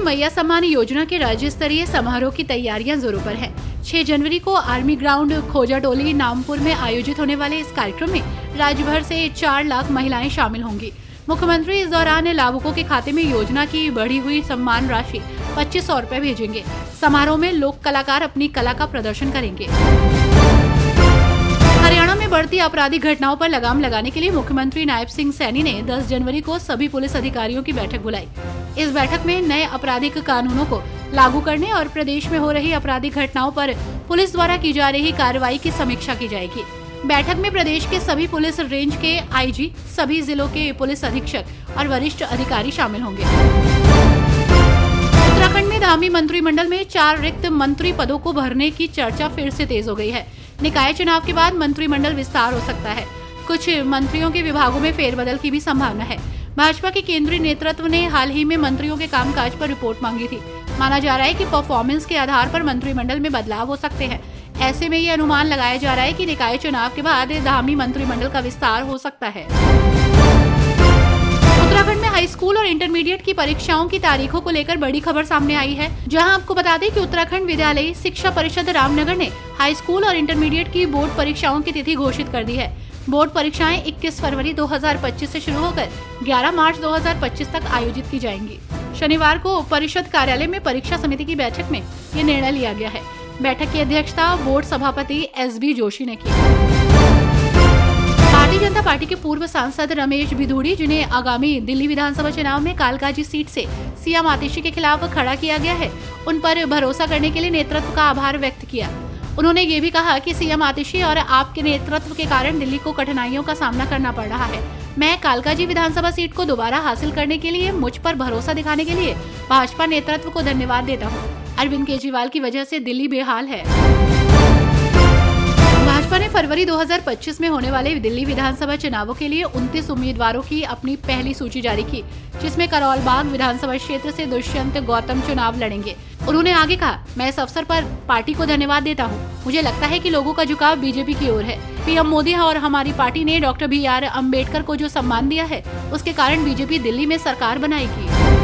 मैया सम्मान योजना के राज्य स्तरीय समारोह की तैयारियां जोरों पर है। 6 जनवरी को आर्मी ग्राउंड खोजाटोली नामपुर में आयोजित होने वाले इस कार्यक्रम में राज्य भर से 4 लाख महिलाएं शामिल होंगी। मुख्यमंत्री इस दौरान लाभुकों के खाते में योजना की बढ़ी हुई सम्मान राशि 2500 रुपए भेजेंगे। समारोह में लोक कलाकार अपनी कला का प्रदर्शन करेंगे। हरियाणा में बढ़ती आपराधिक घटनाओं पर लगाम लगाने के लिए मुख्यमंत्री नायब सिंह सैनी ने 10 जनवरी को सभी पुलिस अधिकारियों की बैठक बुलाई। इस बैठक में नए आपराधिक कानूनों को लागू करने और प्रदेश में हो रही आपराधिक घटनाओं पर पुलिस द्वारा की जा रही कार्रवाई की समीक्षा की जाएगी। बैठक में प्रदेश के सभी पुलिस रेंज के आईजी, सभी जिलों के पुलिस अधीक्षक और वरिष्ठ अधिकारी शामिल होंगे। उत्तराखंड में धामी मंत्रिमंडल में 4 रिक्त मंत्री पदों को भरने की चर्चा फिर से तेज हो गई है। निकाय चुनाव के बाद मंत्रिमंडल विस्तार हो सकता है। कुछ मंत्रियों के विभागों में फेरबदल की भी संभावना है। भाजपा के केंद्रीय नेतृत्व ने हाल ही में मंत्रियों के कामकाज पर रिपोर्ट मांगी थी। माना जा रहा है कि परफॉर्मेंस के आधार पर मंत्रिमंडल में बदलाव हो सकते हैं। ऐसे में ये अनुमान लगाया जा रहा है कि निकाय चुनाव के बाद धामी मंत्रिमंडल का विस्तार हो सकता है। उत्तराखंड में हाई स्कूल और इंटरमीडिएट की परीक्षाओं की तारीखों को लेकर बड़ी खबर सामने आई है, जहां आपको बता दें कि उत्तराखंड विद्यालय शिक्षा परिषद रामनगर ने हाई स्कूल और इंटरमीडिएट की बोर्ड परीक्षाओं की तिथि घोषित कर दी है। बोर्ड परीक्षाएं 21 फरवरी 2025 से शुरू होकर 11 मार्च 2025 तक आयोजित की जाएंगी। शनिवार को परिषद कार्यालय में परीक्षा समिति की बैठक में ये निर्णय लिया गया है। बैठक की अध्यक्षता बोर्ड सभापति SB जोशी ने की। भारतीय जनता पार्टी के पूर्व सांसद रमेश भिधुड़ी, जिन्हें आगामी दिल्ली विधानसभा चुनाव में कालकाजी सीट से सीएम आतिशी के खिलाफ खड़ा किया गया है, उन पर भरोसा करने के लिए नेतृत्व का आभार व्यक्त किया। उन्होंने ये भी कहा कि सीएम आतिशी और आपके नेतृत्व के कारण दिल्ली को कठिनाइयों का सामना करना पड़ रहा है। मैं कालकाजी विधानसभा सीट को दोबारा हासिल करने के लिए मुझ पर भरोसा दिखाने के लिए भाजपा नेतृत्व को धन्यवाद देता हूँ। अरविंद केजरीवाल की वजह से दिल्ली बेहाल है। भाजपा ने फरवरी 2025 में होने वाले दिल्ली विधानसभा चुनावों के लिए 29 उम्मीदवारों की अपनी पहली सूची जारी की, जिसमें करौल बाग विधानसभा क्षेत्र से दुष्यंत गौतम चुनाव लड़ेंगे। उन्होंने आगे कहा, मैं इस अवसर पर पार्टी को धन्यवाद देता हूं। मुझे लगता है कि लोगों का झुकाव बीजेपी की ओर है। पीएम मोदी और हमारी पार्टी ने डॉक्टर BR अम्बेडकर को जो सम्मान दिया है, उसके कारण बीजेपी दिल्ली में सरकार बनाएगी।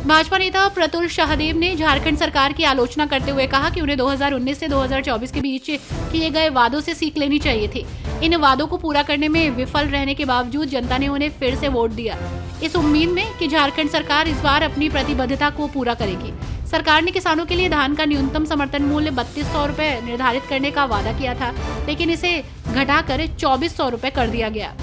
भाजपा नेता प्रतुल शाहदेव ने झारखंड सरकार की आलोचना करते हुए कहा कि उन्हें 2019 से 2024 के बीच किए गए वादों से सीख लेनी चाहिए थी। इन वादों को पूरा करने में विफल रहने के बावजूद जनता ने उन्हें फिर से वोट दिया, इस उम्मीद में कि झारखंड सरकार इस बार अपनी प्रतिबद्धता को पूरा करेगी। सरकार ने किसानों के लिए धान का न्यूनतम समर्थन मूल्य 3200 रुपए निर्धारित करने का वादा किया था, लेकिन इसे घटाकर 2400 रुपए कर दिया गया।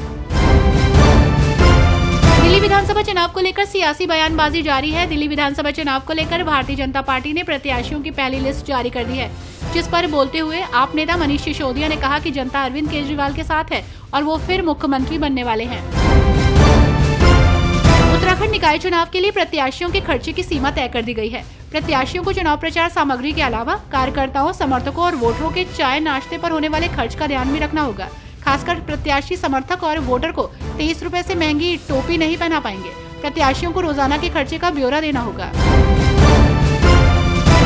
दिल्ली विधानसभा चुनाव को लेकर सियासी बयानबाजी जारी है। दिल्ली विधानसभा चुनाव को लेकर भारतीय जनता पार्टी ने प्रत्याशियों की पहली लिस्ट जारी कर दी है, जिस पर बोलते हुए आप नेता मनीष सिसोदिया ने कहा कि जनता अरविंद केजरीवाल के साथ है और वो फिर मुख्यमंत्री बनने वाले हैं। उत्तराखंड निकाय चुनाव के लिए प्रत्याशियों के खर्चे की सीमा तय कर दी गई है। प्रत्याशियों को चुनाव प्रचार सामग्री के अलावा कार्यकर्ताओं, समर्थकों और वोटरों के चाय नाश्ते पर होने वाले खर्च का ध्यान भी रखना होगा। खासकर प्रत्याशी, समर्थक और वोटर को 23 रुपए से महंगी टोपी नहीं पहना पाएंगे। प्रत्याशियों को रोजाना के खर्चे का ब्यौरा देना होगा।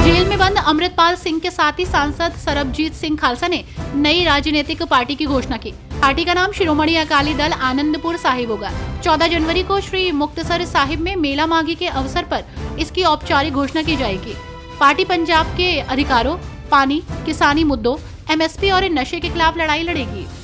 जेल में बंद अमृतपाल सिंह के साथ ही सांसद सरबजीत सिंह खालसा ने नई राजनीतिक पार्टी की घोषणा की। पार्टी का नाम शिरोमणि अकाली दल आनंदपुर साहिब होगा। 14 जनवरी को श्री मुक्तसर साहिब में मेला माघी के अवसर पर इसकी औपचारिक घोषणा की जाएगी। पार्टी पंजाब के अधिकारों, पानी, किसानी मुद्दों, MSP और नशे के खिलाफ लड़ाई लड़ेगी।